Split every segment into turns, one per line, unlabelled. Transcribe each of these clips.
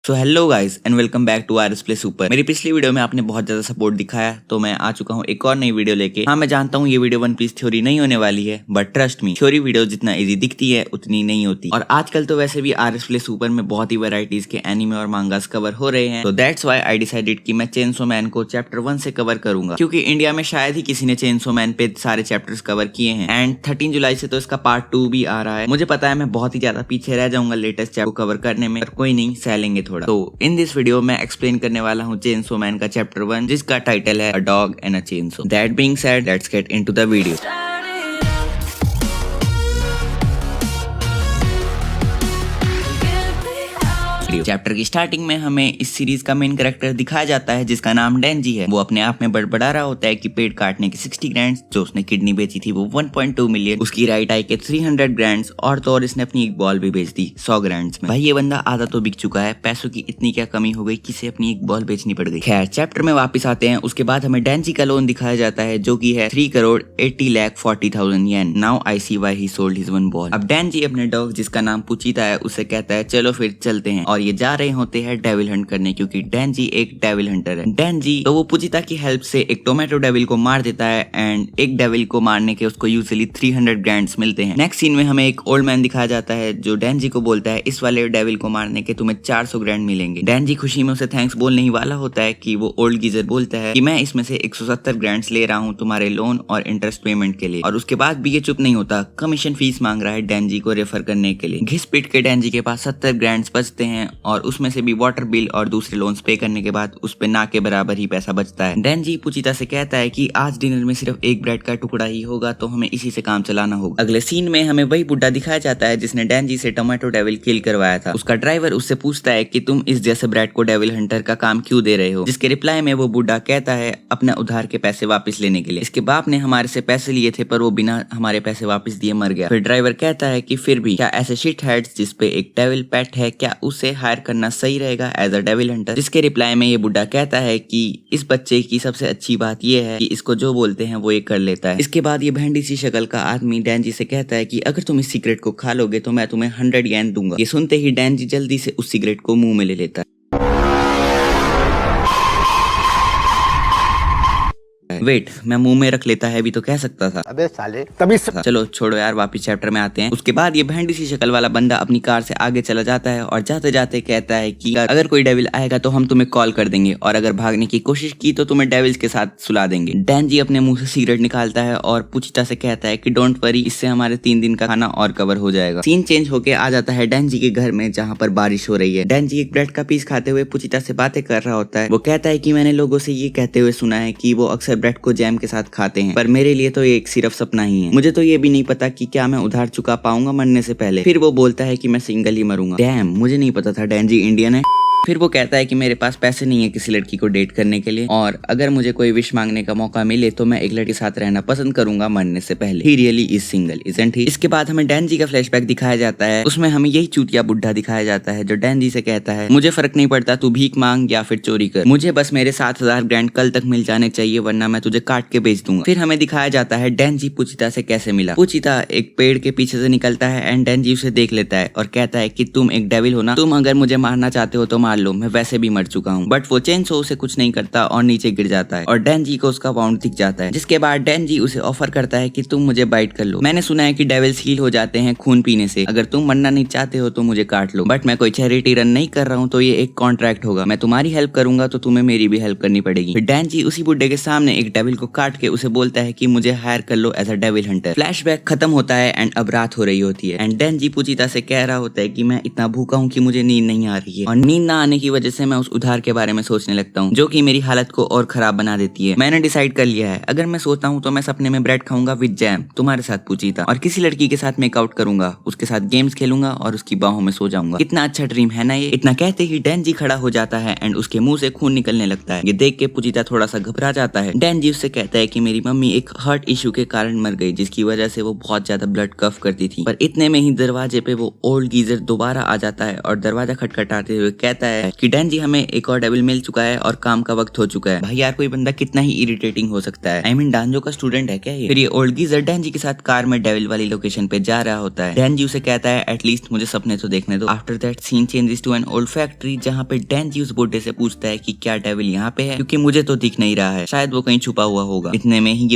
So hello guys and welcome back to RS play super. मेरी पिछली video में आपने बहुत ज्यादा सपोर्ट दिखाया तो मैं आ चुका हूँ एक और नई वीडियो लेके। हाँ मैं जानता हूँ ये वीडियो वन पीस थ्योरी नहीं होने वाली है, but trust me theory video जितना इजी दिखती है उतनी नहीं होती। और आजकल तो वैसे भी आरएस प्ले सुपर में बहुत ही वैरायटीज के एनिमे और मांगास कवर हो रहे हैं, तो दैट्स व्हाई आई डिसाइडेड कि मैं चेनसो मैन को चैप्टर 1 से कवर करूंगा, क्योंकि इंडिया में शायद ही किसी ने चेनसो मैन पे सारे चैप्टर्स कवर किए हैं। एंड 13 जुलाई से तो इसका पार्ट 2 भी आ रहा है। मुझे पता है मैं बहुत ही ज्यादा पीछे रह जाऊंगा लेटेस्ट चैप्टर कवर करने में, पर कोई नहीं, सह लेंगे थोड़ा। तो इन दिस वीडियो में एक्सप्लेन करने वाला हूँ चेनसो मैन का चैप्टर 1, जिसका टाइटल है a dog and a chainsaw. That being said, let's get into the video. Chapter की स्टार्टिंग में हमें इस सीरीज का मेन कैरेक्टर दिखाया जाता है जिसका नाम डेंजी है। वो अपने आप में बड़बड़ा रहा होता है कि पेट काटने के 60 ग्रैंड, जो उसने किडनी बेची थी वो 1.2 मिलियन, उसकी राइट आई के 300 ग्रैंड, और तो और इसने अपनी एक बॉल भी बेच दी 100 ग्रैंड में। भाई ये बंदा आधा तो बिक चुका है, पैसों की इतनी क्या कमी हो गई कि इसे अपनी एक बॉल बेचनी पड़ गई। खैर चैप्टर में वापस आते हैं। उसके बाद हमें डेंजी का लोन दिखाया जाता है जो की है 3,80,40,000 yen. Now I see why he sold his one ball. अब डेंजी अपने डॉग जिसका नाम पुचीता है उसे कहता है चलो फिर चलते हैं, और ये जा रहे होते हैं डेविल हंट करने, क्योंकि डेंजी एक डेविल हंटर है। डेंजी तो वो पुचिता की हेल्प से एक टोमेटो डेविल को मार देता है, एंड एक डेविल को मारने के उसको यूजुअली 300 ग्रैंड्स मिलते हैं। नेक्स्ट सीन में हमें एक ओल्ड मैन दिखाया जाता है जो डेंजी को बोलता है इस वाले डेविल को मारने के तुम्हें 400 ग्रैंड मिलेंगे। डेंजी खुशी में उसे थैंक्स बोलने ही वाला होता है कि वो ओल्ड गीजर बोलता है कि मैं इसमें से 170 ग्रैंड्स ले रहा हूँ तुम्हारे लोन और इंटरेस्ट पेमेंट के लिए। और उसके बाद भी ये चुप नहीं होता, कमीशन फीस मांग रहा है डेंजी को रेफर करने के लिए। घिस पीट के डेंजी के पास 70 ग्रैंड्स बचते हैं, और उसमें से भी वाटर बिल और दूसरे लोन्स पे करने के बाद उस पे ना के बराबर ही पैसा बचता है। डेंजी पुचिता से कहता है कि आज डिनर में सिर्फ एक ब्रेड का टुकड़ा ही होगा, तो हमें इसी से काम चलाना होगा। अगले सीन में हमें वही बुड्ढा दिखाया जाता है जिसने डेंजी से टोमेटो डेविल किल करवाया था। उसका ड्राइवर उससे पूछता है कि तुम इस जैसे ब्रेड को डेविल हंटर का काम क्यों दे रहे हो, जिसके रिप्लाई में वो बुड्ढा कहता है अपना उधार के पैसे वापस लेने के लिए। इसके बाप ने हमारे से पैसे लिए थे पर वो बिना हमारे पैसे वापस दिए मर गया। फिर ड्राइवर कहता है कि फिर भी क्या ऐसे शिट हेड्स जिस पे एक डेविल पेट है, क्या उसे हायर करना सही रहेगा एज अ डेविल हंटर। जिसके रिप्लाई में ये बुड्ढा कहता है कि इस बच्चे की सबसे अच्छी बात ये है कि इसको जो बोलते हैं वो ये कर लेता है। इसके बाद ये भेंडी सी शक्ल का आदमी डेंजी से कहता है कि अगर तुम इस सिगरेट को खा लोगे तो मैं तुम्हें 100 येन दूंगा। ये सुनते ही डेंजी जल्दी से उस सिगरेट को मुंह में ले लेता है। वेट, मैं मुंह में रख लेता है भी तो कह सकता था।
अबे साले तभी
चलो छोड़ो यार, वापिस चैप्टर में आते हैं। उसके बाद ये भेंडी सी शक्ल वाला बंदा अपनी कार से आगे चला जाता है और जाते जाते कहता है कि अगर कोई डेविल आएगा तो हम तुम्हें कॉल कर देंगे, और अगर भागने की कोशिश की तो तुम्हें डेविल्स के साथ सुला देंगे। डेंजी अपने मुंह से सिगरेट निकालता है और पुचिता से कहता है कि डोंट वरी, इससे हमारे 3 दिन का खाना और कवर हो जाएगा। सीन चेंज होके आ जाता है डेंजी के घर में जहाँ पर बारिश हो रही है। डेंजी एक ब्रेड का पीस खाते हुए पुचिता से बातें कर रहा होता है। वो कहता है कि मैंने लोगों से ये कहते हुए सुना है कि वो अक्सर ब्रेड को जैम के साथ खाते हैं, पर मेरे लिए तो ये एक सिर्फ सपना ही है। मुझे तो ये भी नहीं पता कि क्या मैं उधार चुका पाऊंगा मरने से पहले। फिर वो बोलता है कि मैं सिंगल ही मरूंगा। डैम, मुझे नहीं पता था डेंजी इंडियन है। फिर वो कहता है कि मेरे पास पैसे नहीं है किसी लड़की को डेट करने के लिए, और अगर मुझे कोई विश मांगने का मौका मिले तो मैं एक लड़के के साथ रहना पसंद करूंगा मरने से पहले। He really is single, isn't he. इसके बाद हमें डेंजी का फ्लैशबैक दिखाया जाता है। उसमें हमें यही चूतिया बुड्ढा दिखाया जाता है जो डेंजी से कहता है मुझे फर्क नहीं पड़ता तू भीख मांग या फिर चोरी कर, मुझे बस मेरे 7,000 ग्रैंड कल तक मिल जाने चाहिए, वरना मैं तुझे काट के बेच दूंगा। फिर हमें दिखाया जाता है डेंजी पुचिता से कैसे मिला। पुचिता एक पेड़ के पीछे से निकलता है एंड डेंजी उसे देख लेता है और कहता है कि तुम एक डेविल हो ना, तुम अगर मुझे मारना चाहते हो तो मार लो, मैं वैसे भी मर चुका हूँ। बट वो चेनसो उसे कुछ नहीं करता और नीचे गिर जाता है, और डेंजी को उसका बाउंड दिख जाता है। जिसके बाद डेंजी उसे ऑफर करता है कि तुम मुझे बाइट कर लो, मैंने सुना है कि डेविल्स हील हो जाते हैं खून पीने से, अगर तुम मरना नहीं चाहते हो तो मुझे काट लो। बट मैं कोई चैरिटी रन नहीं कर रहा हूँ, तो ये एक कॉन्ट्रैक्ट होगा, मैं तुम्हारी हेल्प करूंगा तो तुम्हें मेरी भी हेल्प करनी पड़ेगी। फिर डेंजी उसी बुड्ढे के सामने एक डेविल को काट के उसे बोलता है कि मुझे हायर कर लो as a devil hunter. Flashback खत्म होता है एंड अब रात हो रही होती है, एंड डेंजी पुचिता से कह रहा होता है कि मैं इतना भूखा हूँ कि मुझे नींद नहीं आ रही है, और नींद ना आने की वजह से मैं उस उधार के बारे में सोचने लगता हूँ जो कि मेरी हालत को और खराब बना देती है। मैंने डिसाइड कर लिया है, अगर मैं सोता हूँ तो मैं सपने में ब्रेड खाऊंगा विद जैम तुम्हारे साथ पुचिता, और किसी लड़की के साथ मेकआउट करूंगा, उसके साथ गेम्स खेलूंगा और उसकी बाहों में सो जाऊंगा। कितना अच्छा ड्रीम है ना ये। इतना कहते ही डेंजी खड़ा हो जाता है एंड उसके मुंह से खून निकलने लगता है। ये देख के पुचिता थोड़ा सा घबरा जाता है। डेंजी उससे कहता है कि मेरी मम्मी एक हार्ट इशू के कारण मर गई, जिसकी वजह से वो बहुत ज्यादा ब्लड कफ करती थी। पर इतने में ही दरवाजे पे वो ओल्ड गीजर दोबारा आ जाता है और दरवाजा खटखटाते हुए कहता है कि डेंजी हमें एक और डेविल मिल चुका है और काम का वक्त हो चुका है। भाई यार कोई बंदा कितना ही इरिटेटिंग हो सकता है। आई मीन डांजो का स्टूडेंट है क्या ये? फिर ये ओल्ड गीजर डेंजी के साथ कार में डेविल वाली लोकेशन पे जा रहा होता है। डेंजी उसे कहता है एटलीस्ट मुझे सपने तो देखने दो। After that scene changes to an old factory जहाँ पे डेंजी उस बुड्ढे से पूछता है कि क्या डेविल यहाँ पे है, क्योंकि मुझे तो दिख नहीं रहा है, शायद वो कहीं छुपा हुआ होगा। इतने में ही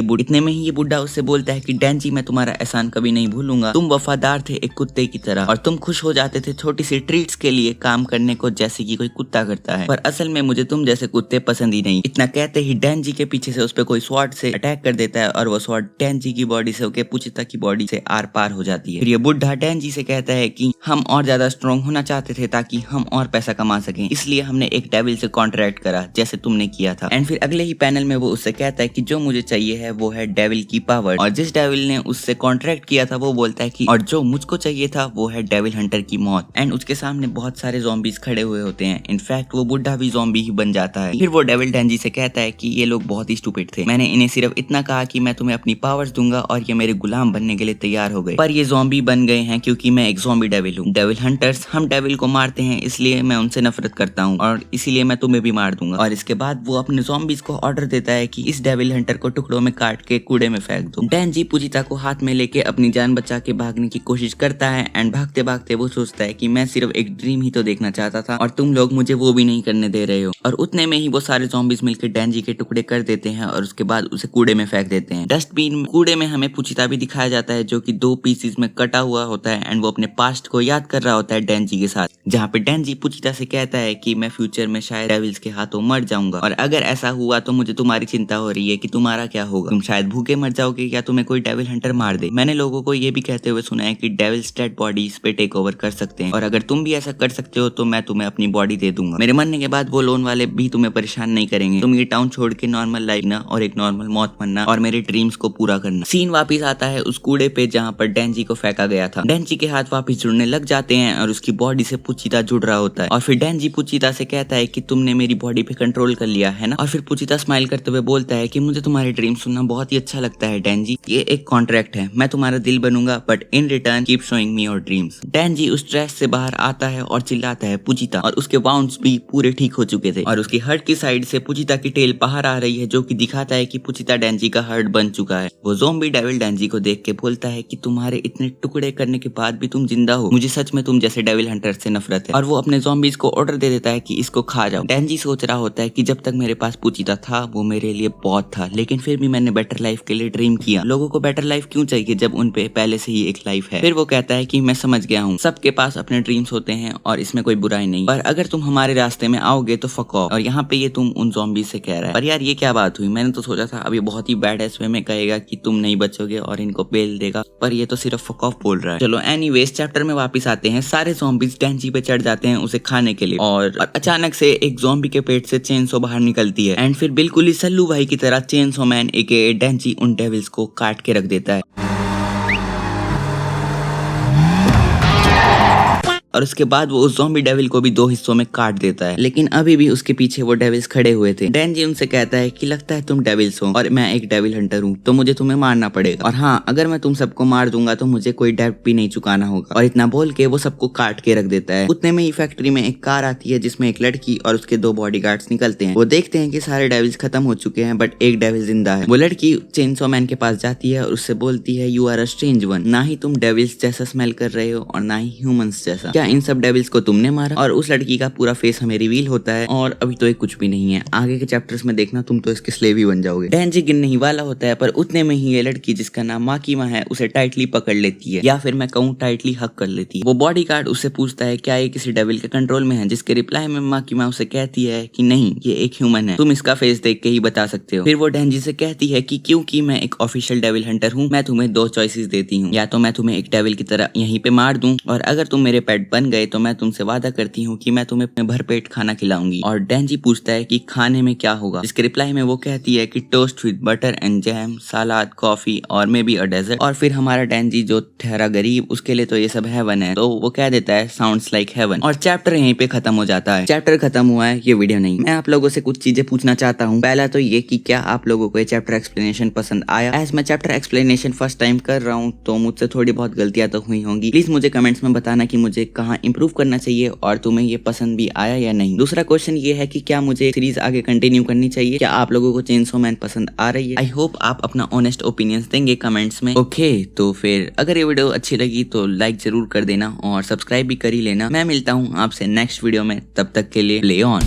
ये बुड्ढा उससे बोलता है कि डेंजी मैं तुम्हारा एहसान कभी नहीं भूलूंगा, तुम वफादार थे एक कुत्ते की तरह और तुम खुश हो जाते थे छोटी सी ट्रीट्स के लिए काम करने को जैसे कि कोई कुत्ता करता है, पर असल में मुझे तुम जैसे कुत्ते पसंद ही नहीं। इतना कहते ही डेंजी के पीछे से उस पर कोई स्वॉर्ड से अटैक कर देता है और वो स्वॉर्ड डेंजी की बॉडी से होकर पुचिता की बॉडी से आर पार हो जाती है। फिर ये बुड्ढा डेंजी से कहता है कि हम और ज्यादा स्ट्रॉन्ग होना चाहते थे ताकि हम और पैसा कमा सकें, इसलिए हमने एक डेविल से कॉन्ट्रैक्ट करा जैसे तुमने किया था। एंड फिर अगले ही पैनल में वो उससे कहता है कि जो मुझे चाहिए है वो है डेविल की पावर, और जिस डेविल ने उससे कॉन्ट्रैक्ट किया था वो बोलता है कि और जो मुझको चाहिए था वो है डेविल हंटर की मौत। एंड उसके सामने बहुत सारे ज़ॉम्बीज खड़े हुए होते हैं। इनफैक्ट वो बुड्ढा भी ज़ॉम्बी ही बन जाता है। फिर वो डेविल डेंजी से कहता है कि ये लोग बहुत ही स्टूपिड थे, मैंने इन्हें सिर्फ इतना कहा कि मैं तुम्हें अपनी पावर्स दूंगा और ये मेरे गुलाम बनने के लिए तैयार हो गए, पर ये ज़ॉम्बी बन गए हैं क्योंकि मैं एक ज़ॉम्बी डेविल हूँ। डेविल हंटर्स हम डेविल को मारते हैं, इसलिए मैं उनसे नफरत करता हूँ और इसीलिए मैं तुम्हें भी मार दूंगा। और इसके बाद वो अपने ज़ॉम्बीज को ऑर्डर देता है कि इस डेविल हंटर को टुकड़ों में काट के कूड़े में फेंक दो। डेंजी पुजिता को हाथ में लेके अपनी जान बचा के भागने की कोशिश करता है। एंड भागते भागते वो सोचता है कि मैं सिर्फ एक ड्रीम ही तो देखना चाहता था और तुम लोग मुझे वो भी नहीं करने दे रहे हो। और उतने में ही वो सारे ज़ॉम्बीज मिलकर डेंजी के टुकड़े कर देते हैं और उसके बाद उसे कूड़े में फेंक देते हैं। डस्टबिन कूड़े में हमें पुचिता भी दिखाया जाता है जो कि 2 पीसेस में कटा हुआ होता है। एंड वो अपने पास्ट को याद कर रहा होता है डेंजी के साथ, जहाँ पे डेंजी पुचिता से कहता है कि मैं फ्यूचर में शायद डेविल्स के हाथों मर जाऊंगा और अगर ऐसा हुआ तो मुझे तुम्हारी चिंता हो रही है कि तुम्हारा क्या होगा, तुम शायद भूखे मर जाओगे या तुम्हें कोई डेविल हंटर मार दे। मैंने लोगों को ये भी कहते हुए सुना है कि डेविल्स डेड बॉडीज पे टेक ओवर कर सकते हैं और अगर तुम भी ऐसा कर सकते हो तो मैं तुम्हें अपनी बॉडी दे दूंगा। मेरे मरने के बाद वो लोन वाले भी तुम्हें परेशान नहीं करेंगे। तुम ये टाउन छोड़ के नॉर्मल लाइफ ना और एक नॉर्मल मौत मरना और मेरे ड्रीम्स को पूरा करना। सीन वापिस आता है उस कूड़े पे जहाँ पर डेंजी को फेंका गया था। डेंजी के हाथ वापिस जुड़ने लग जाते हैं और उसकी बॉडी से पुचिता जुड़ रहा होता है और फिर डेंजी पुचिता से कहता है कि तुमने मेरी बॉडी पे कंट्रोल कर लिया है ना। और फिर पुचिता स्माइल करते हुए बोलता है कि मुझे तुम्हारे ड्रीम सुनना बहुत ही अच्छा लगता है डेंजी, ये एक कॉन्ट्रैक्ट है, मैं तुम्हारा दिल बनूंगा but in return keep showing me your dreams. Denji उस ट्रैश से बाहर आता है और चिल्लाता है पुचिता, और उसके वाउंड्स भी पूरे ठीक हो चुके थे और उसकी हर्ट की साइड से पुचिता की टेल बाहर आ रही है जो कि दिखाता है कि पुचिता डेंजी का हर्ट बन चुका है। वो ज़ॉम्बी डेविल डेंजी को देख के बोलता है कि तुम्हारे इतने टुकड़े करने के बाद भी तुम जिंदा हो, मुझे सच में तुम जैसे डेविल हंटर से नफरत है। और वो अपने ज़ॉम्बीज को ऑर्डर दे देता है कि इसको खा जाओ। डेंजी सोच रहा होता है कि जब तक मेरे पास पुचिता था वो मेरे लिए बहुत था, लेकिन फिर भी मैंने बेटर लाइफ के लिए ड्रीम किया। लोगों को बेटर लाइफ क्यों चाहिए जब उन पे पहले से ही एक लाइफ है। फिर वो कहता है कि मैं समझ गया हूँ, सबके पास अपने ड्रीम्स होते हैं और इसमें कोई बुराई नहीं, पर अगर तुम हमारे रास्ते में आओगे तो फक ऑफ। और यहाँ पे ये तुम उन ज़ॉम्बीज से कह रहा है। पर यार ये क्या बात हुई, मैंने तो सोचा था अभी बहुत ही बैड वे में कहेगा कि तुम नहीं बचोगे और इनको पेल देगा, पर ये तो सिर्फ फक ऑफ बोल रहा है। चलो एनीवेज चैप्टर में वापस आते हैं। सारे ज़ॉम्बीज डेंजी पे चढ़ जाते हैं उसे खाने के लिए और अचानक से एक ज़ॉम्बी के पेट से चेनसो बाहर निकलती है एंड फिर बिल्कुल ही सल्लू भाई की तरह चेनसो मैन एके डेंजी उन डेविल्स को काट के रख देता है और उसके बाद वो उस ज़ॉम्बी डेविल को भी 2 हिस्सों में काट देता है। लेकिन अभी भी उसके पीछे वो डेविल्स खड़े हुए थे। डेंजी उनसे कहता है कि लगता है तुम डेविल्स हो और मैं एक डेविल हंटर हूँ, तो मुझे तुम्हें मारना पड़ेगा, और हाँ अगर मैं तुम सबको मार दूंगा तो मुझे कोई डेब्ट भी नहीं चुकाना होगा। और इतना बोल के वो सबको काट के रख देता है। उतने में ही फैक्ट्री में एक कार आती है जिसमें एक लड़की और उसके 2 बॉडीगार्ड्स निकलते हैं। वो देखते हैं कि सारे डेविल्स खत्म हो चुके हैं बट एक डेविल जिंदा है। वो लड़की चेनसो मैन के पास जाती है और उससे बोलती है you are a strange one, ना ही तुम डेविल्स जैसा स्मेल कर रहे हो और ना ही ह्यूमंस जैसा, क्या इन सब डेविल्स को तुमने मारा? और उस लड़की का पूरा फेस हमें रिवील होता है और अभी तो एक कुछ भी नहीं है, आगे के चैप्टर्स में देखना तुम तो इसके स्लेव ही बन जाओगे। डेंजी गिरने ही वाला होता है पर उतने में ही ये लड़की जिसका नाम माकीमा है उसे टाइटली पकड़ लेती है, या फिर मैं कहूँ टाइटली हक कर लेती है। वो बॉडीगार्ड उससे पूछता है क्या ये किसी डेविल के कंट्रोल में है, जिसके रिप्लाई में माकीमा उसे कहती है कि नहीं ये एक ह्यूमन है, तुम इसका फेस देख के ही बता सकते हो। फिर वो डेंजी से कहती है कि क्योंकि मैं एक ऑफिशियल डेविल हंटर हूँ मैं तुम्हें 2 चॉइसेस देती हूँ, या तो मैं तुम्हें एक डेविल की तरह यहीं पे मार दूं और अगर तुम मेरे पेट बन गए तो मैं तुमसे वादा करती हूँ कि मैं तुम्हें अपने भरपेट खाना खिलाऊंगी। और डेंजी पूछता है कि खाने में क्या होगा, जिसके रिप्लाई में वो कहती है कि toast with butter and jam, salad, coffee और मे बी अ डेजर्ट। और फिर हमारा डेंजी जो ठहरा गरीब उसके लिए तो ये सब हेवन है, तो वो कह देता है साउंड्स लाइक हेवन। और चैप्टर यहीं पे खत्म हो जाता है। चैप्टर खत्म हुआ है, ये वीडियो नहीं। मैं आप लोगों से कुछ चीजें पूछना चाहता हूँ। पहला तो ये कि क्या आप लोगों को ये चैप्टर एक्सप्लेनेशन पसंद आया? एज मैं चैप्टर एक्सप्लेनेशन फर्स्ट टाइम कर रहा हूँ तो मुझसे थोड़ी बहुत गलतियां तो हुई होंगी। प्लीज मुझे कमेंट्स में बताना कि मुझे कहाँ इंप्रूव करना चाहिए और तुम्हें ये पसंद भी आया या नहीं। दूसरा क्वेश्चन ये है कि क्या मुझे सीरीज आगे कंटिन्यू करनी चाहिए, क्या आप लोगों को चेनसो मैन पसंद आ रही है। आई होप आप अपना ऑनेस्ट ओपिनियंस देंगे कमेंट्स में। ओके तो फिर अगर ये वीडियो अच्छी लगी तो लाइक जरूर कर देना और सब्सक्राइब भी कर ही लेना। मैं मिलता हूँ आपसे नेक्स्ट वीडियो में, तब तक के लिए प्ले ऑन।